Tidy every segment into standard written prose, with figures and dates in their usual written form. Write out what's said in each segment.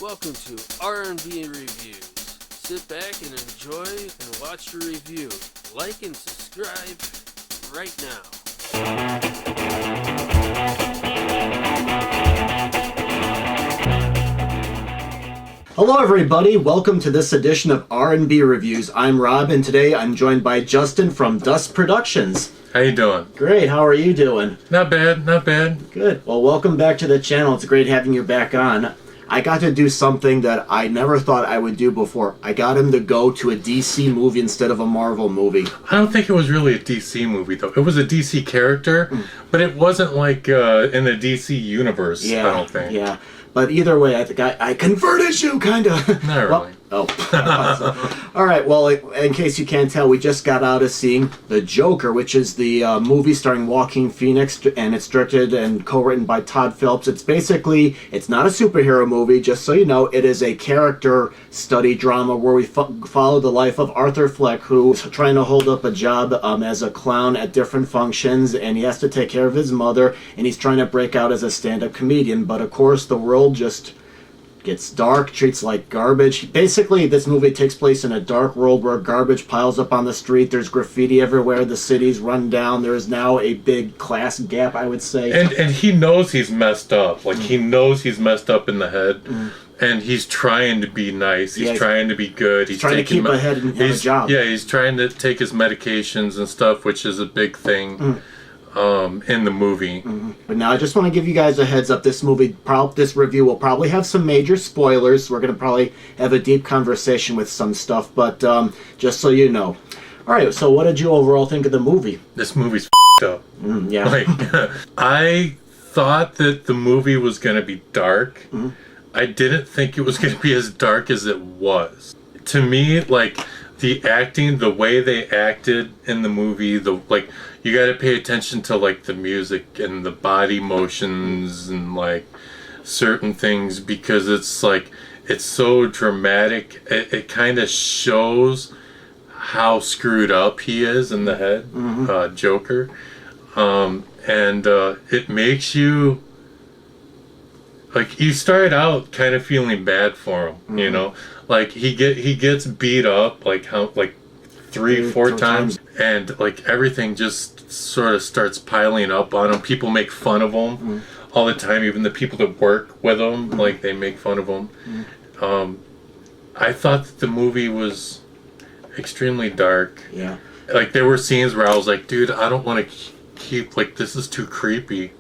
Welcome to R&B Reviews. Sit back and enjoy and watch the review. Like and subscribe right now. Hello everybody, welcome to this edition of R&B Reviews. I'm Rob and today I'm joined by Justin from Dust Productions. How you doing? Great, how are you doing? Not bad, not bad. Good. Well, welcome back to the channel. It's great having you back on. I got to do something that I never thought I would do before. I got him to go to a DC movie instead of a Marvel movie. I don't think it was really a DC movie though. It was a DC character, but it wasn't like in the DC universe, I don't think. Yeah. But either way, I think I converted you, kind of. Not really. All right, well, in case you can't tell, we just got out of seeing The Joker, which is the movie starring Joaquin Phoenix, and it's directed and co-written by Todd Phillips. It's not a superhero movie, just so you know. It is a character study drama where we follow the life of Arthur Fleck, who's trying to hold up a job as a clown at different functions, and he has to take care of his mother, and he's trying to break out as a stand-up comedian. But, of course, the world just gets dark, treats like garbage. Basically, this movie takes place in a dark world where garbage piles up on the street. There's graffiti everywhere. The city's run down. There is now a big class gap, I would say. And he knows he's messed up. Like, he knows he's messed up in the head. And he's trying to be nice. He's trying to be good. He's trying to keep ahead and have a job. Yeah, he's trying to take his medications and stuff, which is a big thing. In the movie. But now I just want to give you guys a heads up. This review will probably have some major spoilers. We're going to probably have a deep conversation with some stuff, but just so you know. All right, so what did you overall think of the movie? This movie's up. Yeah. Like, I thought that the movie was going to be dark. I didn't think it was going to be as dark as it was. To me, like, the acting, the way they acted in the movie, you got to pay attention to like the music and the body motions and like certain things, because it's so dramatic. It kind of shows how screwed up he is in the head, Joker, and it makes you like, you start out kind of feeling bad for him, you know, like he gets beat up like three, four times, and like everything just sort of starts piling up on him. People make fun of him all the time. Even the people that work with him, like, they make fun of him. I thought that the movie was extremely dark. Yeah. Like, there were scenes where I was like, dude, I don't want to keep, like, this is too creepy.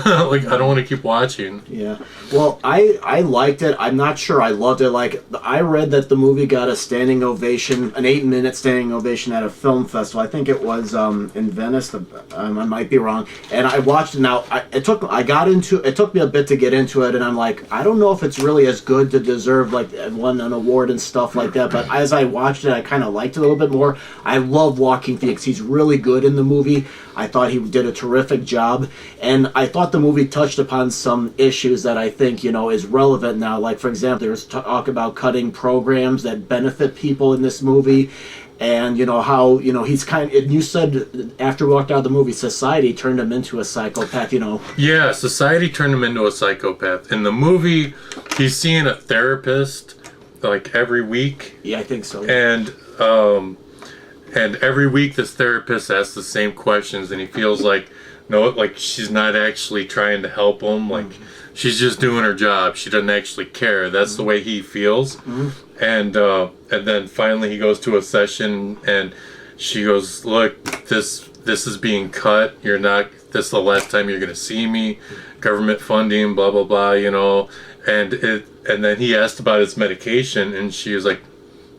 Like, I don't want to keep watching. Yeah. Well, I liked it. I'm not sure I loved it. Like, I read that the movie got a standing ovation, an 8-minute standing ovation at a film festival. I think it was in Venice. I might be wrong. And I watched it. Now, it took me a bit to get into it, and I'm like, I don't know if it's really as good to deserve, like, won an award and stuff like that. But as I watched it, I kind of liked it a little bit more. I love Joaquin Phoenix. He's really good in the movie. I thought he did a terrific job, and I thought the movie touched upon some issues that I think, you know, is relevant now. Like, for example, there's talk about cutting programs that benefit people in this movie, and, you know, how, you know, he's you said after we walked out of the movie, society turned him into a psychopath, you know. Yeah, society turned him into a psychopath. In the movie, he's seeing a therapist, like, every week. Yeah, I think so. And every week this therapist asks the same questions, and he feels like, no, like, she's not actually trying to help him. Like, she's just doing her job. She doesn't actually care. That's the way he feels. And then finally he goes to a session, and she goes, look, this is being cut. This is the last time you're going to see me. Government funding, blah, blah, blah, you know. And then he asked about his medication, and she was like,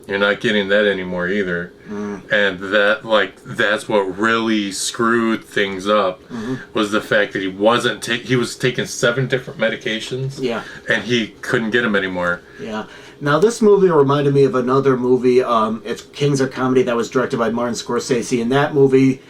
you're not getting that anymore either. And that's what really screwed things up, was the fact that he was taking 7 different medications. Yeah. And he couldn't get them anymore. Yeah. Now, this movie reminded me of another movie. It's Kings of Comedy, that was directed by Martin Scorsese. In that movie,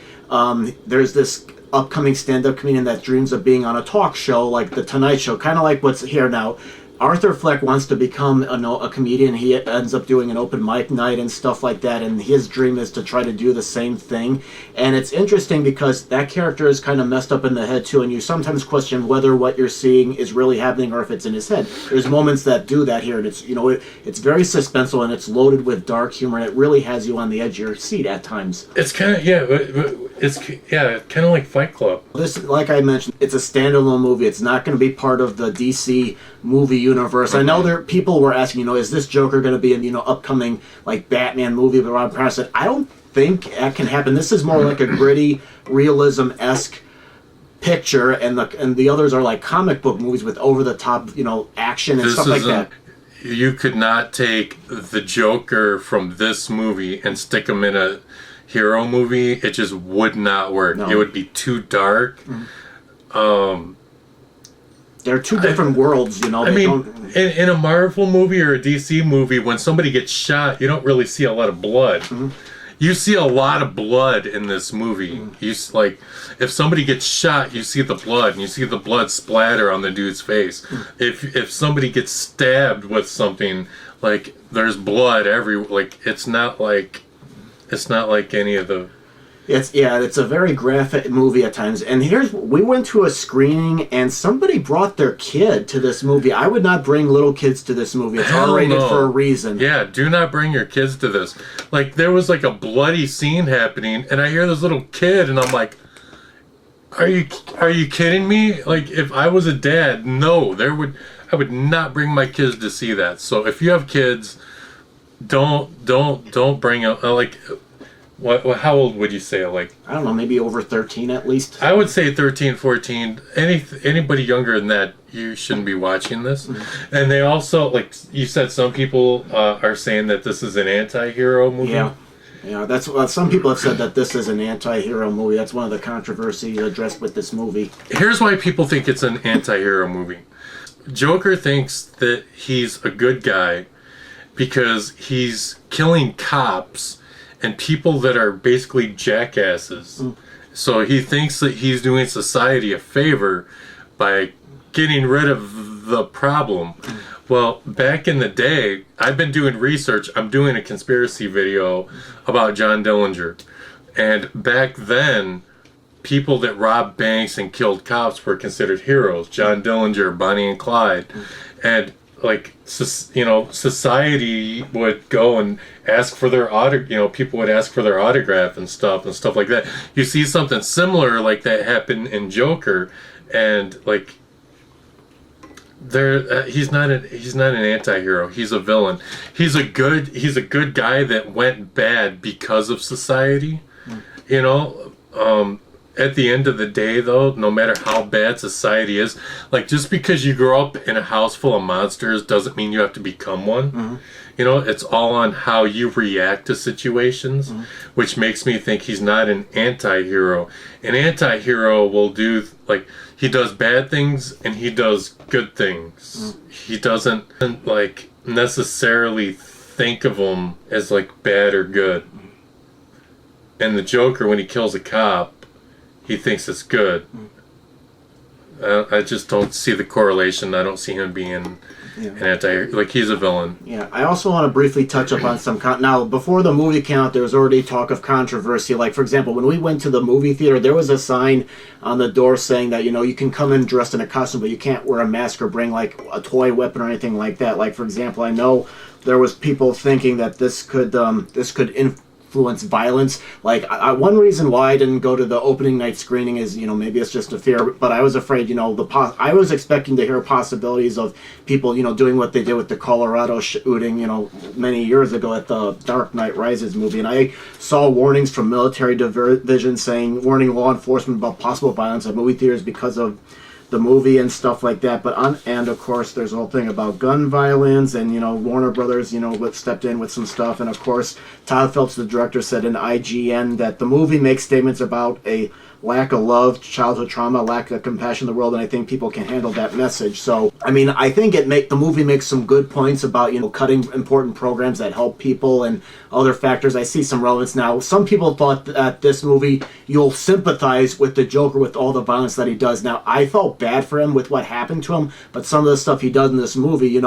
there's this upcoming stand-up comedian that dreams of being on a talk show like The Tonight Show, kind of like what's here now. Arthur Fleck wants to become a comedian. He ends up doing an open mic night and stuff like that, and his dream is to try to do the same thing. And it's interesting because that character is kind of messed up in the head too, and you sometimes question whether what you're seeing is really happening or if it's in his head. There's moments that do that here, and it's it's very suspenseful, and it's loaded with dark humor, and it really has you on the edge of your seat at times. It's kind of it's kind of like Fight Club. This, like I mentioned, it's a standalone movie. It's not going to be part of the DC movie universe. I know people were asking, is this Joker going to be in upcoming like Batman movie? But Rob Pryor said, I don't think that can happen. This is more like a gritty realism-esque picture, and the others are like comic book movies with over the top action and stuff like that. You could not take the Joker from this movie and stick him in a hero movie. It just would not work. No. It would be too dark. They're two different worlds, I mean, in a Marvel movie or a DC movie, when somebody gets shot, you don't really see a lot of blood. Mm-hmm. You see a lot of blood in this movie. Mm-hmm. If somebody gets shot, you see the blood, and you see the blood splatter on the dude's face. Mm-hmm. If somebody gets stabbed with something, there's blood everywhere. It's not like any of the. It's a very graphic movie at times. And we went to a screening and somebody brought their kid to this movie. I would not bring little kids to this movie. It's R-rated for a reason. Yeah, do not bring your kids to this. There was a bloody scene happening, and I hear this little kid, and I'm like, are you kidding me? If I was a dad, no, I would not bring my kids to see that. So if you have kids, don't bring them. How old would you say? I don't know, maybe over 13 at least. I would say 13, 14. Anybody younger than that, you shouldn't be watching this. Mm-hmm. And they also, you said, some people are saying that this is an anti-hero movie. Yeah, that's some people have said that this is an anti-hero movie. That's one of the controversies addressed with this movie. Here's why people think it's an anti-hero movie. Joker thinks that he's a good guy because he's killing cops and people that are basically jackasses. Mm. So he thinks that he's doing society a favor by getting rid of the problem. Mm. Well, back in the day, I've been doing research. I'm doing a conspiracy video about John Dillinger. And back then, people that robbed banks and killed cops were considered heroes. John Dillinger, Bonnie and Clyde. And society would go and ask for their people would ask for their autograph and stuff like that. You see something similar like that happen in Joker, and he's not an anti-hero. He's a villain. He's a good guy that went bad because of society. At the end of the day, though, no matter how bad society is, just because you grow up in a house full of monsters doesn't mean you have to become one. Mm-hmm. It's all on how you react to situations, mm-hmm. which makes me think he's not an anti-hero. An anti-hero will do, he does bad things and he does good things. Mm-hmm. He doesn't, necessarily think of them as, bad or good. Mm-hmm. And the Joker, when he kills a cop, he thinks it's good. I just don't see the correlation. I don't see him being an he's a villain. Yeah, I also want to briefly touch upon some... Now, before the movie came out, there was already talk of controversy. For example, when we went to the movie theater, there was a sign on the door saying that, you can come in dressed in a costume, but you can't wear a mask or bring, a toy weapon or anything like that. For example, I know there was people thinking that this could influence violence. One reason why I didn't go to the opening night screening is, maybe it's just a fear, but I was afraid, I was expecting to hear possibilities of people, doing what they did with the Colorado shooting, many years ago at the Dark Knight Rises movie, and I saw warnings from military division warning law enforcement about possible violence at movie theaters because of the movie and stuff like that. And of course there's a whole thing about gun violence, and Warner Brothers stepped in with some stuff, and of course Todd Phillips, the director, said in IGN that the movie makes statements about a lack of love, childhood trauma, lack of compassion in the world, and I think people can handle that message. So, I mean, I think the movie makes some good points about, cutting important programs that help people and other factors. I see some relevance now. Some people thought that this movie, you'll sympathize with the Joker with all the violence that he does. Now, I felt bad for him with what happened to him, but some of the stuff he does in this movie,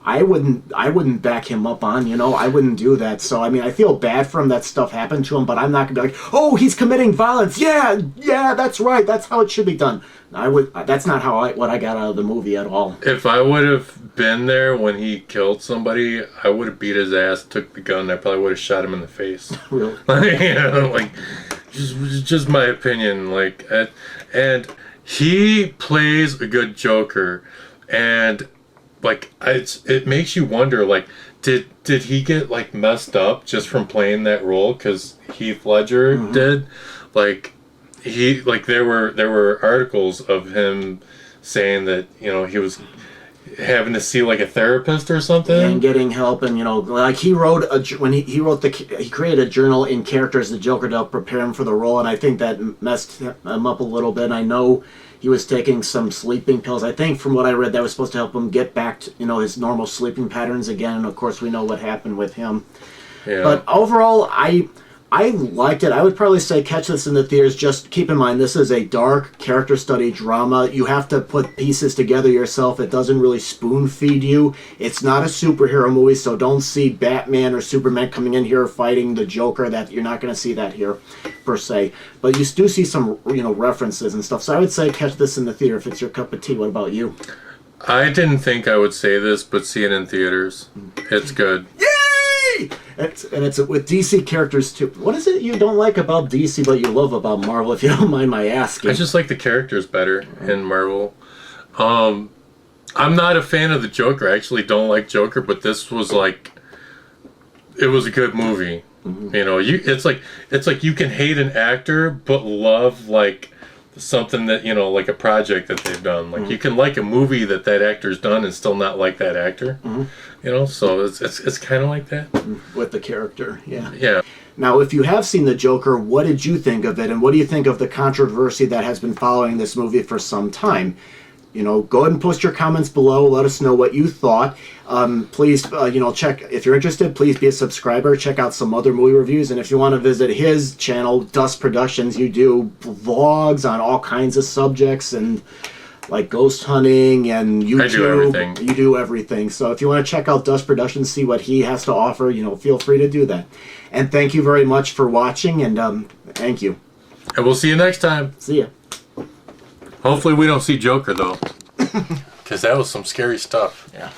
I wouldn't back him up on, I wouldn't do that. So, I mean, I feel bad for him that stuff happened to him, but I'm not going to be like, oh, he's committing violence. Yeah, that's right. That's how it should be done. That's not what I got out of the movie at all. If I would have been there when he killed somebody, I would have beat his ass, took the gun, and I probably would have shot him in the face. Really? Just my opinion. And he plays a good Joker, and it makes you wonder, did he get messed up just from playing that role? Because Heath Ledger did. There were articles of him saying that he was having to see a therapist or something and getting help, and he wrote he created a journal in character as the Joker to help prepare him for the role, and I think that messed him up a little bit. I know he was taking some sleeping pills. I think from what I read, that was supposed to help him get back to his normal sleeping patterns again. And of course, we know what happened with him. Yeah. But overall, I liked it. I would probably say catch this in the theaters. Just keep in mind, this is a dark character study drama. You have to put pieces together yourself. It doesn't really spoon feed you. It's not a superhero movie, so don't see Batman or Superman coming in here fighting the Joker. That you're not going to see that here, per se. But you do see some references and stuff. So I would say catch this in the theater if it's your cup of tea. What about you? I didn't think I would say this, but see it in theaters. It's good. Yay! It's with DC characters too. What is it you don't like about DC but you love about Marvel, if you don't mind my asking? I just like the characters better in Marvel. I'm not a fan of the Joker. I actually don't like Joker, but this was it was a good movie. Mm-hmm. It's like you can hate an actor but love something that a project that they've done. You can like a movie that actor's done and still not like that actor. Mm-hmm. So it's kind of like that with the character. Yeah. Now, if you have seen the Joker, what did you think of it, and what do you think of the controversy that has been following this movie for some time? Go ahead and post your comments below. Let us know what you thought. Please, check, if you're interested, please be a subscriber. Check out some other movie reviews. And if you want to visit his channel, Dust Productions, you do vlogs on all kinds of subjects and ghost hunting and YouTube. I do everything. You do everything. So if you want to check out Dust Productions, see what he has to offer, feel free to do that. And thank you very much for watching, and thank you. And we'll see you next time. See ya. Hopefully we don't see Joker, though. Because that was some scary stuff. Yeah.